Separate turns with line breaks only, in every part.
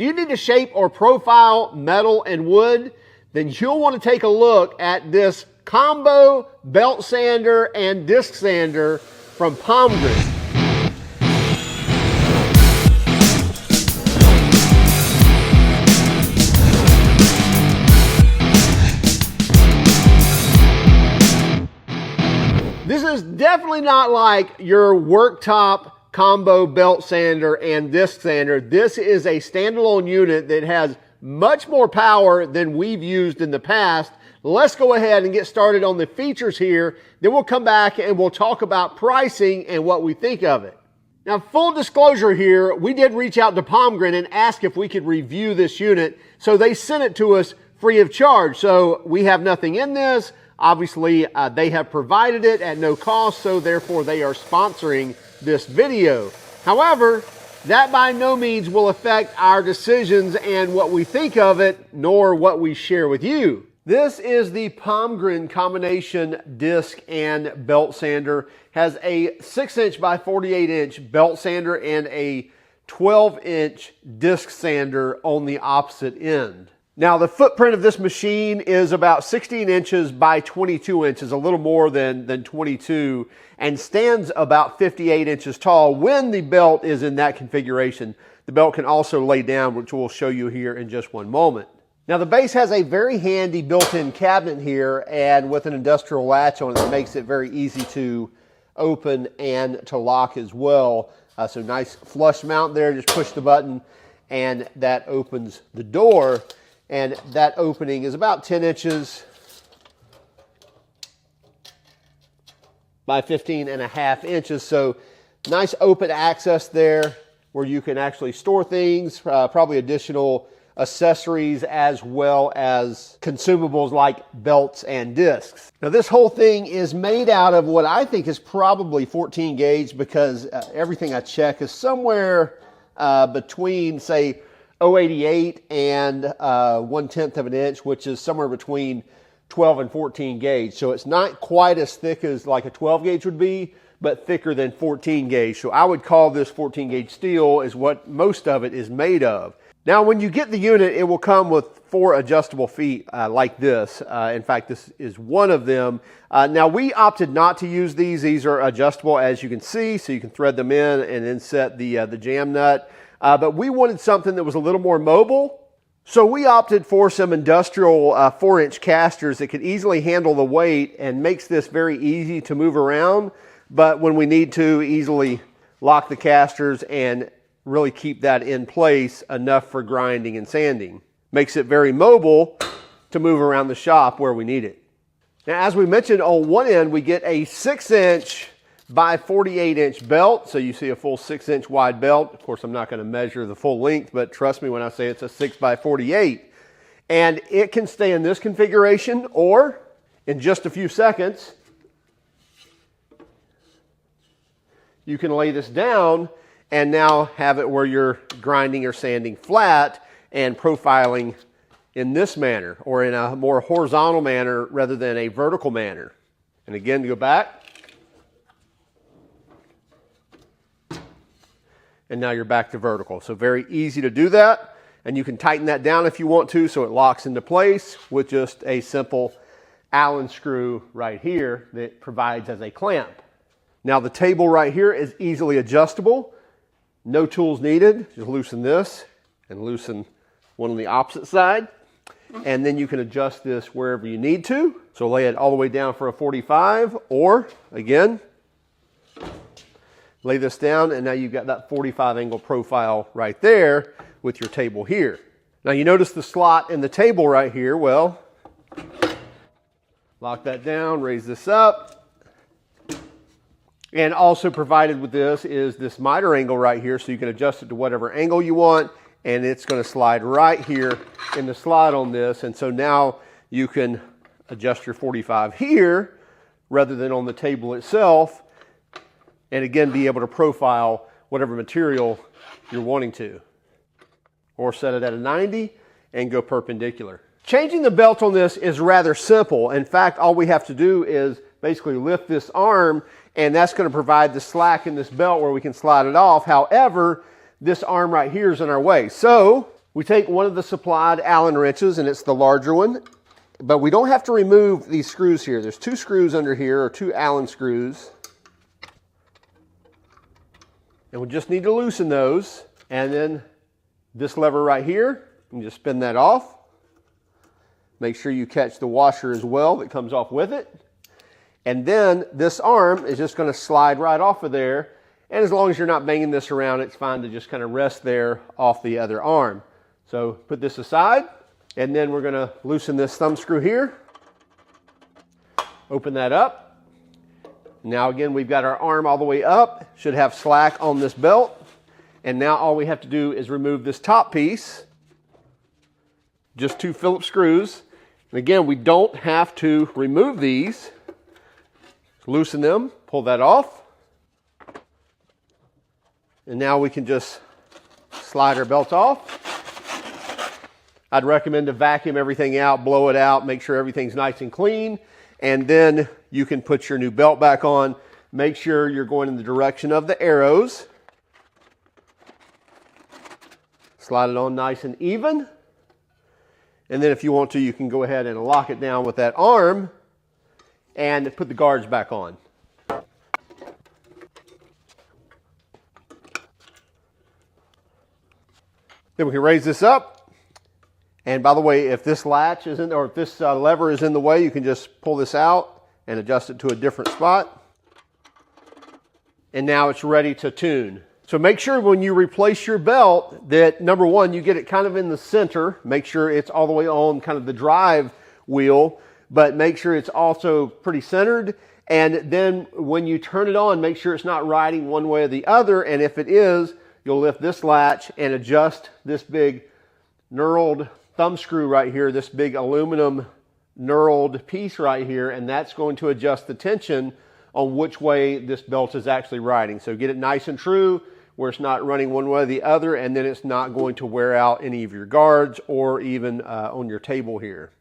Do you need to shape or profile metal and wood? Then you'll want to take a look at this combo belt sander and disc sander from Palmgren. This is definitely not like your worktop combo belt sander and disc sander. This is a standalone unit that has much more power than we've used in the past. Let's go ahead and get started on the features here. Then we'll come back and we'll talk about pricing and what we think of it. Now, full disclosure here, we did reach out to Palmgren and ask if we could review this unit. So they sent it to us free of charge. So we have nothing in this. Obviously, they have provided it at no cost, so therefore they are sponsoring this video. However, that by no means will affect our decisions and what we think of it, nor what we share with you. This is the Palmgren combination disc and belt sander. Has a 6-inch by 48-inch belt sander and a 12-inch disc sander on the opposite end. Now, the footprint of this machine is about 16 inches by 22 inches, a little more than 22, and stands about 58 inches tall when the belt is in that configuration. The belt can also lay down, which we'll show you here in just one moment. Now, the base has a very handy built-in cabinet here, and with an industrial latch on it that makes it very easy to open and to lock as well. So nice flush mount there, just push the button, and that opens the door. And that opening is about 10 inches by 15.5 inches. So nice open access there where you can actually store things, probably additional accessories as well as consumables like belts and discs. Now, this whole thing is made out of what I think is probably 14 gauge because everything I check is somewhere between, say, 0.88 and 1/10 of an inch, which is somewhere between 12 and 14 gauge. So it's not quite as thick as like a 12 gauge would be, but thicker than 14 gauge. So I would call this 14 gauge steel is what most of it is made of. Now, when you get the unit, it will come with 4 adjustable feet like this. In fact, this is one of them. Now, we opted not to use these. These are adjustable, as you can see, so you can thread them in and then set the jam nut. But we wanted something that was a little more mobile. So we opted for some industrial 4-inch casters that could easily handle the weight and makes this very easy to move around. But when we need to, easily lock the casters and really keep that in place enough for grinding and sanding. Makes it very mobile to move around the shop where we need it. Now, as we mentioned, on one end, we get a 6-inch by 48-inch belt. So you see a full 6-inch wide belt. Of course, I'm not going to measure the full length, but trust me when I say it's a 6 by 48. And it can stay in this configuration, or in just a few seconds, you can lay this down and now have it where you're grinding or sanding flat and profiling in this manner, or in a more horizontal manner rather than a vertical manner. And again, to go back. And now you're back to vertical. So very easy to do that. And you can tighten that down if you want to so it locks into place with just a simple Allen screw right here that provides as a clamp. Now, the table right here is easily adjustable. No tools needed. Just loosen this and loosen one on the opposite side. And then you can adjust this wherever you need to. So lay it all the way down for a 45, or again, lay this down, and now you've got that 45 angle profile right there with your table here. Now, you notice the slot in the table right here. Well, lock that down, raise this up. And also provided with this is this miter angle right here, so you can adjust it to whatever angle you want, and it's going to slide right here in the slot on this. And so now you can adjust your 45 here rather than on the table itself, and again be able to profile whatever material you're wanting to. Or set it at a 90 and go perpendicular. Changing the belt on this is rather simple. In fact, all we have to do is basically lift this arm, and that's going to provide the slack in this belt where we can slide it off. However, this arm right here is in our way. So We take one of the supplied Allen wrenches, and it's the larger one, but we don't have to remove these screws here. There's 2 screws under here, or 2 Allen screws. And we just need to loosen those. And then this lever right here, you can just spin that off. Make sure you catch the washer as well that comes off with it. And then this arm is just going to slide right off of there. And as long as you're not banging this around, it's fine to just kind of rest there off the other arm. So put this aside, and then we're going to loosen this thumb screw here. Open that up. Now again, we've got our arm all the way up. Should have slack on this belt. And now all we have to do is remove this top piece. Just 2 Phillips screws. And again, we don't have to remove these. Loosen them, pull that off. And now we can just slide our belt off. I'd recommend to vacuum everything out, blow it out, make sure everything's nice and clean. And then you can put your new belt back on. Make sure you're going in the direction of the arrows. Slide it on nice and even. And then if you want to, you can go ahead and lock it down with that arm and put the guards back on. Then we can raise this up. And by the way, if this latch isn't, or if this lever is in the way, you can just pull this out and adjust it to a different spot. And now it's ready to tune. So make sure when you replace your belt that, number one, you get it kind of in the center. Make sure it's all the way on kind of the drive wheel, but make sure it's also pretty centered. And then when you turn it on, make sure it's not riding one way or the other. And if it is, you'll lift this latch and adjust this big knurled thumb screw right here, this big aluminum knurled piece right here, and that's going to adjust the tension on which way this belt is actually riding. So get it nice and true where it's not running one way or the other, and then it's not going to wear out any of your guards or even on your table here.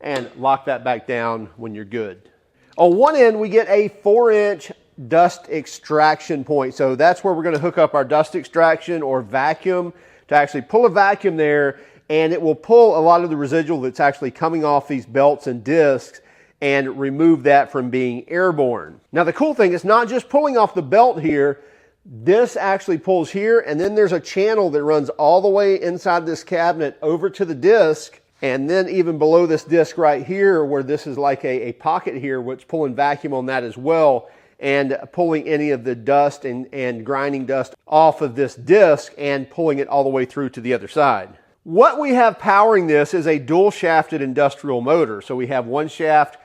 And lock that back down when you're good. On one end, we get a 4-inch dust extraction point. So that's where we're going to hook up our dust extraction or vacuum to actually pull a vacuum there, and it will pull a lot of the residual that's actually coming off these belts and discs and remove that from being airborne. Now the cool thing is not just pulling off the belt here. This actually pulls here, and then there's a channel that runs all the way inside this cabinet over to the disc, and then even below this disc right here where this is like a pocket here, which pulling vacuum on that as well, and pulling any of the dust and grinding dust off of this disc and pulling it all the way through to the other side. What we have powering this is a dual shafted industrial motor. So we have one shaft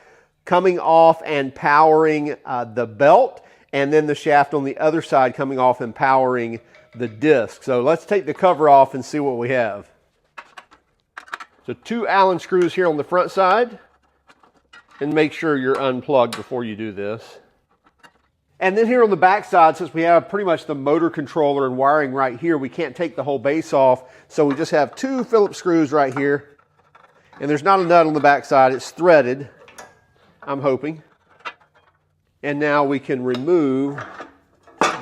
coming off and powering the belt, and then the shaft on the other side coming off and powering the disc. So let's take the cover off and see what we have. So 2 Allen screws here on the front side, and make sure you're unplugged before you do this. And then here on the back side, since we have pretty much the motor controller and wiring right here, we can't take the whole base off. So we just have 2 Phillips screws right here. And there's not a nut on the back side. It's threaded, I'm hoping. And now we can remove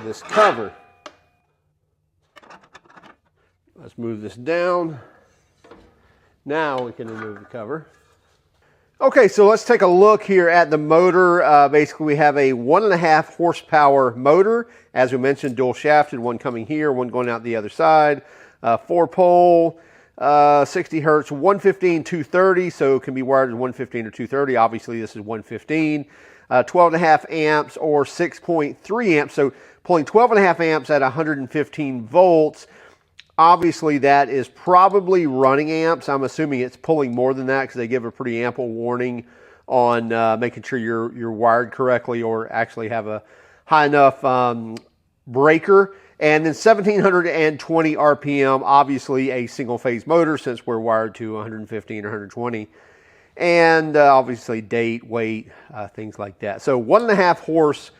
this cover. Let's move this down. Now we can remove the cover. Okay, so let's take a look here at the motor. Basically, we have a 1.5 horsepower motor. As we mentioned, dual shafted, one coming here, one going out the other side. 4-pole, 60 hertz, 115, 230, so it can be wired as 115 or 230. Obviously, this is 115. 12.5 amps or 6.3 amps. So pulling 12.5 amps at 115 volts. Obviously, that is probably running amps. I'm assuming it's pulling more than that because they give a pretty ample warning on making sure you're wired correctly or actually have a high enough breaker. And then 1720 RPM, obviously a single phase motor since we're wired to 115 or 120. And obviously date, weight, things like that. So 1.5 horse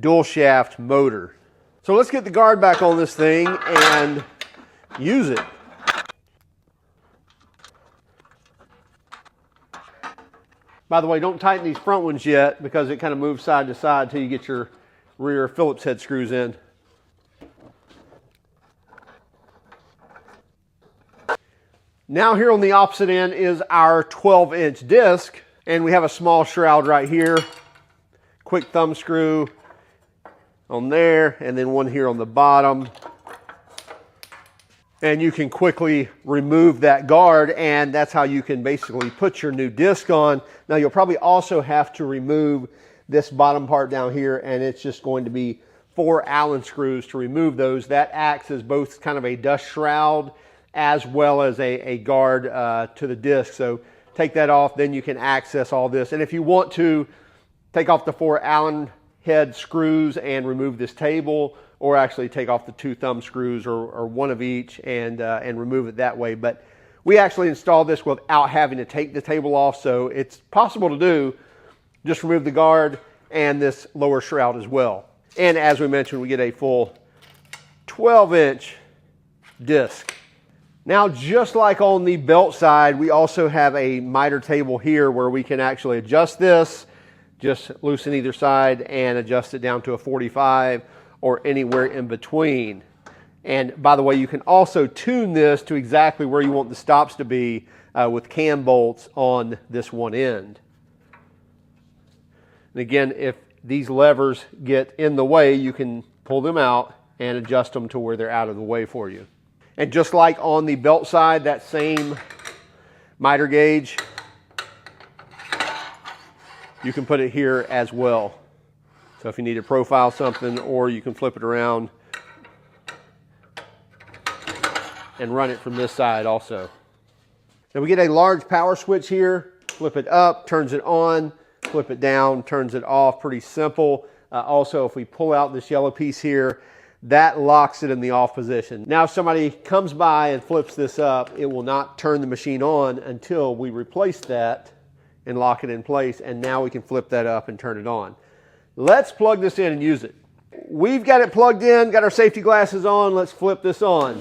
dual shaft motor. So let's get the guard back on this thing and use it. By the way, don't tighten these front ones yet because it kind of moves side to side until you get your rear Phillips head screws in. Now here on the opposite end is our 12-inch disc, and we have a small shroud right here. Quick thumb screw on there, and then one here on the bottom. And you can quickly remove that guard, and that's how you can basically put your new disc on. Now you'll probably also have to remove this bottom part down here, and it's just going to be 4 Allen screws to remove those. That acts as both kind of a dust shroud as well as a guard to the disc. So take that off, then you can access all this. And if you want to, take off the 4 Allen head screws and remove this table, or actually take off the 2 thumb screws or one of each and remove it that way. But we actually installed this without having to take the table off, so it's possible to do. Just remove the guard and this lower shroud as well. And as we mentioned, we get a full 12-inch disc. Now, just like on the belt side, we also have a miter table here where we can actually adjust this, just loosen either side and adjust it down to a 45 or anywhere in between. And by the way, you can also tune this to exactly where you want the stops to be with cam bolts on this one end. And again, if these levers get in the way, you can pull them out and adjust them to where they're out of the way for you. And just like on the belt side, that same miter gauge, you can put it here as well. So if you need to profile something, or you can flip it around and run it from this side also. Now we get a large power switch here. Flip it up, turns it on. Flip it down, turns it off. Pretty simple. Also, if we pull out this yellow piece here, that locks it in the off position. Now if somebody comes by and flips this up, it will not turn the machine on until we replace that and lock it in place, and now we can flip that up and turn it on. Let's plug this in and use it. We've got it plugged in, got our safety glasses on. Let's flip this on.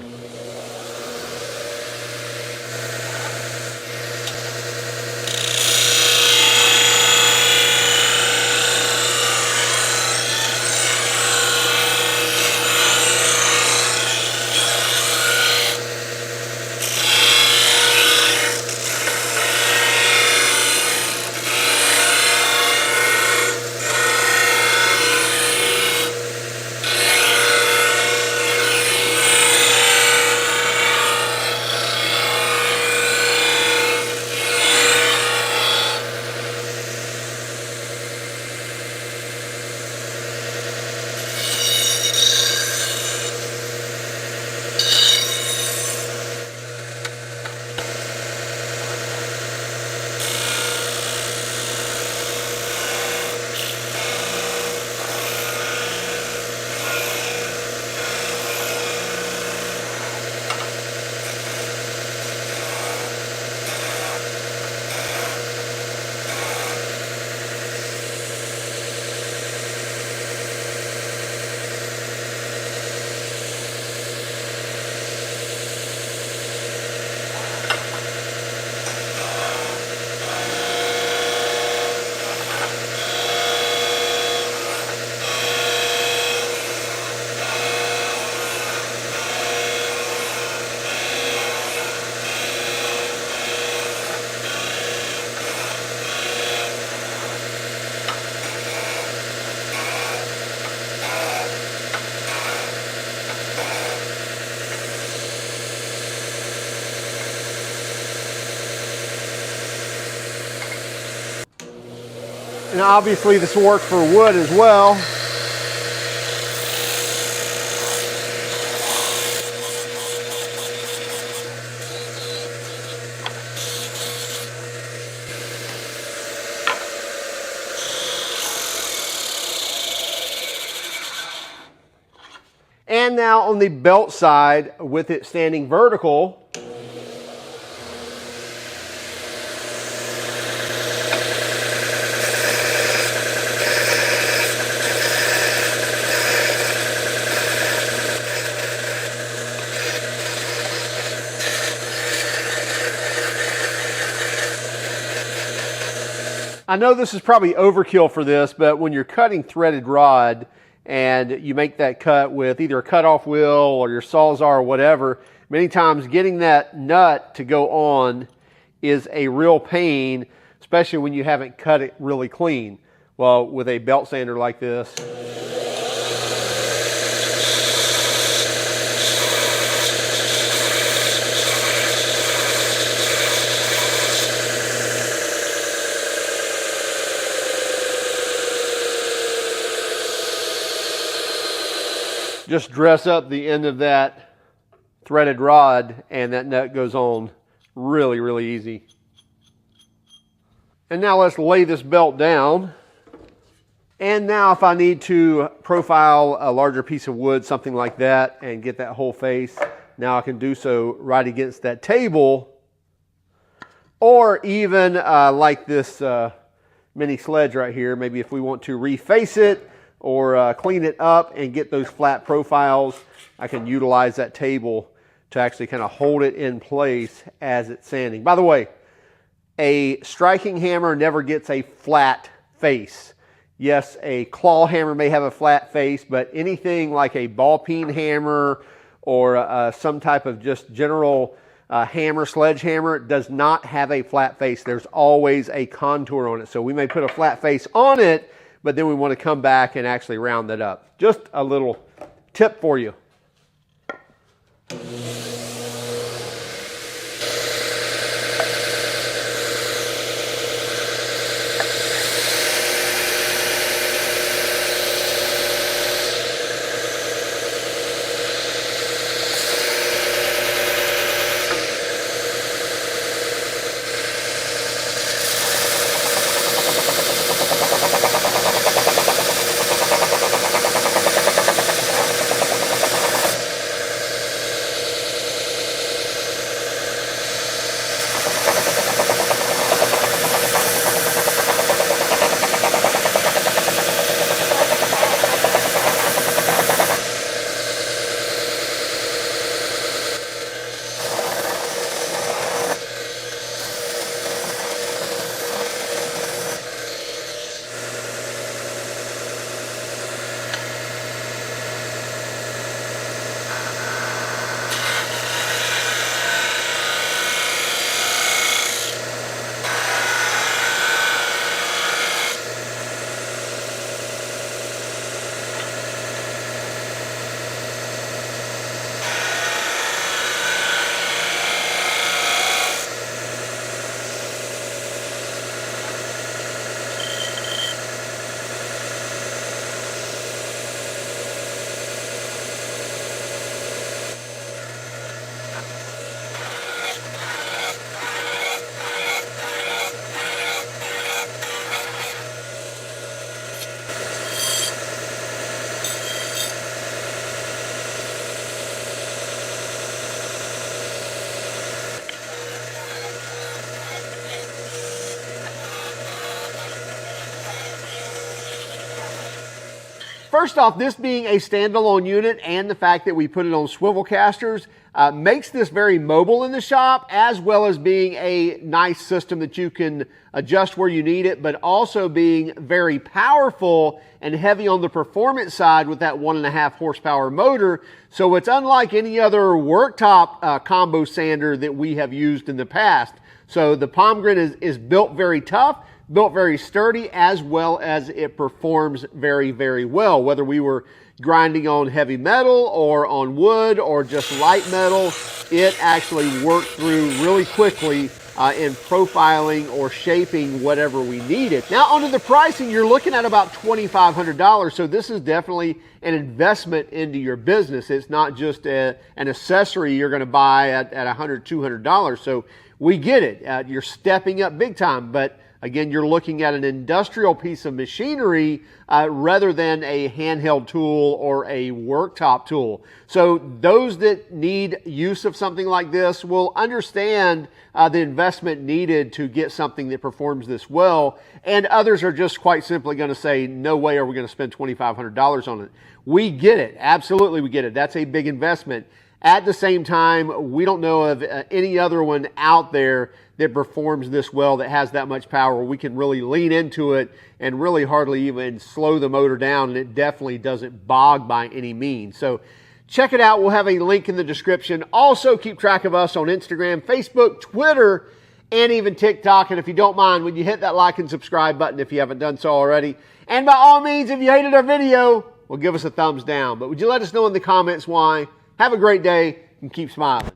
And obviously this will work for wood as well. And now on the belt side, with it standing vertical, I know this is probably overkill for this, but when you're cutting threaded rod and you make that cut with either a cutoff wheel or your Sawzall or whatever, Many times getting that nut to go on is a real pain, especially when you haven't cut it really clean. Well, with a belt sander like this, just dress up the end of that threaded rod and that nut goes on really, really easy. And now let's lay this belt down. And now if I need to profile a larger piece of wood, something like that, and get that whole face, now I can do so right against that table. Or even like this mini sledge right here, maybe if we want to reface it or clean it up and get those flat profiles, I can utilize that table to actually kind of hold it in place as it's sanding. By the way, a striking hammer never gets a flat face. Yes, a claw hammer may have a flat face, but anything like a ball peen hammer or some type of just general hammer, sledgehammer, does not have a flat face. There's always a contour on it. So we may put a flat face on it, but then we want to come back and actually round that up. Just a little tip for you. First off, this being a standalone unit and the fact that we put it on swivel casters makes this very mobile in the shop, as well as being a nice system that you can adjust where you need it, but also being very powerful and heavy on the performance side with that 1.5 horsepower motor. So it's unlike any other worktop combo sander that we have used in the past. So the Palmgren is built very tough, built very sturdy, as well as it performs very, very well. Whether we were grinding on heavy metal or on wood or just light metal, it actually worked through really quickly in profiling or shaping whatever we needed. Now onto the pricing, you're looking at about $2,500. So this is definitely an investment into your business. It's not just an accessory you're going to buy at $100, $200. So we get it. You're stepping up big time, but again, you're looking at an industrial piece of machinery rather than a handheld tool or a worktop tool. So those that need use of something like this will understand the investment needed to get something that performs this well. And others are just quite simply going to say, no way are we going to spend $2,500 on it. We get it. Absolutely, we get it. That's a big investment. At the same time, we don't know of any other one out there that performs this well, that has that much power. We can really lean into it and really hardly even slow the motor down, and it definitely doesn't bog by any means. So Check it out. We'll have a link in the description. Also, keep track of us on Instagram, Facebook, Twitter, and even TikTok. And if you don't mind, would you hit that like and subscribe button if you haven't done so already? And by all means, if you hated our video, well, give us a thumbs down. But would you let us know in the comments why? Have a great day and keep smiling.